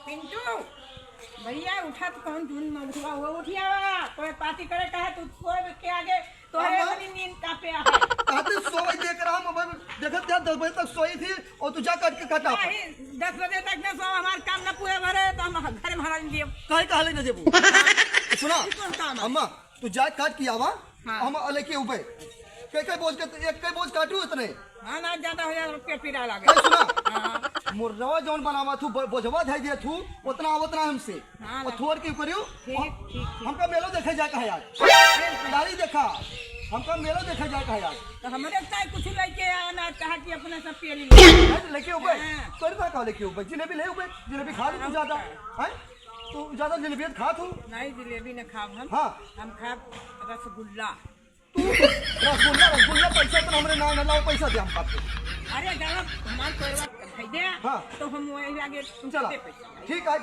पिंटू भैया उठा तो कौन धुन में उठवा वो उठिया कोई पार्टी करे कहे तू सोए के आगे तोहरे वाली नींद का पे आ कहते सोई देख रहा मोबाइल देखत क्या 10 बजे तक सोई थी और तू जा काट के काटा नहीं 10 बजे तक न सो हमार काम न पूरे भरे तो हम घर भाड़ा दिए काहे कहले न देबू सुना कौन काम है? अम्मा तू जा काट के आवा हाँ। हम अले के ऊपर के बोझ के एक के बोझ काटू इतने हां ना ज्यादा हो जाए पेट पीड़ा लागे कहे सुना हां मुर्रवा जौन बनावा तू बोझवा धै दे तू उतना आवत ना हमसे हाँ, और थोड़ के करियो ठीक। हमका मेलो देखे जा कहे यार गाड़ी देखा हमका मेलो देखे जा कहे यार तो हमारे साथ कुछ लेके आना कहा कि अपने सब पे ले लेके ऊपर हाँ। तोरी का का लेके ऊपर जिलेबी ले ऊपर जिलेबी खा तू ज्यादा हैं तू ज्यादा जिलेबी खा तू नहीं जिलेबी न खाब हम हाँ। हम खाब रसगुल्ला तू रसगुल्ला पैसा तो हमरे ना लाओ पैसा दे हम खाते अरे जब हमार कोरवा खाई दे हाँ। तो हम वही लागे चला दे पैसा। ठीक है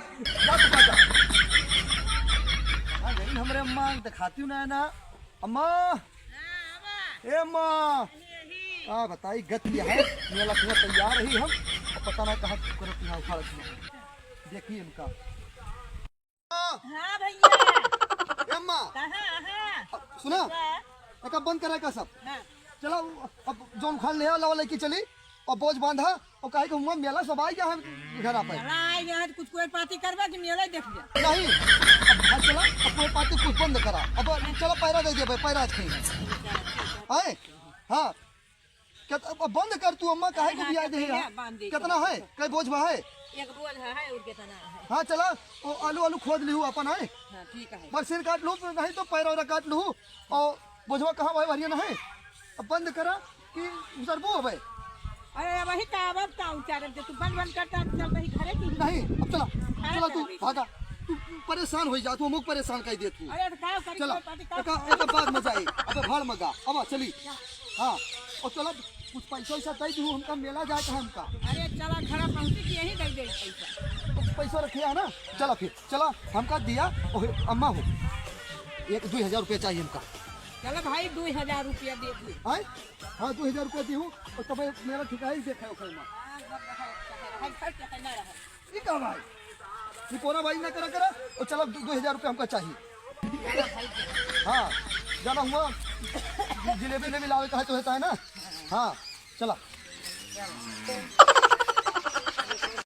जा तू काटा हां गई हमरे अम्मा दिखाती हूं ना अम्मा ए अम्मा आ बताई गत क्या है मेला पूरा तैयार रही हम और पता ना कहां करत यहां उखाड़ देखिए इनका हाँ भैया ए अम्मा कहाँ सुना एक बंद करे का सब हाँ चलो अब जोन खान ले लावा लेके चली और बोझ बांधा और कहे कि हुआ मेला सब आ गया हम घर आ पाए चला यहाँ कुछ कोई पार्टी करवा कि मेला देख लिया नहीं अब चला अपने पार्टी कुछ बंद करा अब चलो पैरा दे दे पैरा आज कहीं आए हाँ क्या अब बंद कर तू अम्मा काहे को बिया दे कितना है कई बोझ में है एक बोझ है और कितना है हाँ चला वो आलू आलू खोद लिहू अपन है हाँ ठीक है बस सिर काट लू नहीं तो पैरा वैरा काट लू और बोझवा कहाँ भाई भरिया ना है अब बंद करा कि उतरबो हो भाई अरे वही का अब का उचारे तू बंद करता चल वही घरे की नहीं अब चला चला तू भागा तू परेशान हो जा तू मुख परेशान कर दे तू अरे तो का कर चला पार्टी एक बाग मजा आई अबे भाड़ मगा अब चली हाँ और चला कुछ पैसा वैसा दे दू हमका मेला जाए का हमका अरे चला घर पहुंची कि यही दे दे पैसा तो पैसा रखे है ना चला फिर चला हमका दिया और अम्मा हो 1-2 हज़ार रुपया चाहिए हमका चलो भाई 2000 रुपया दे दी आए हाँ 2 हज़ार रुपया दी हूँ और तब मेरा ठिकाना ही देखा है ये क्या भाई ये कोना भाई ना करा करा और चलो 2 हज़ार रुपया हमका चाहिए हाँ जाना हुआ जिलेबी ले भी लावे कहा तो होता है ना हाँ चला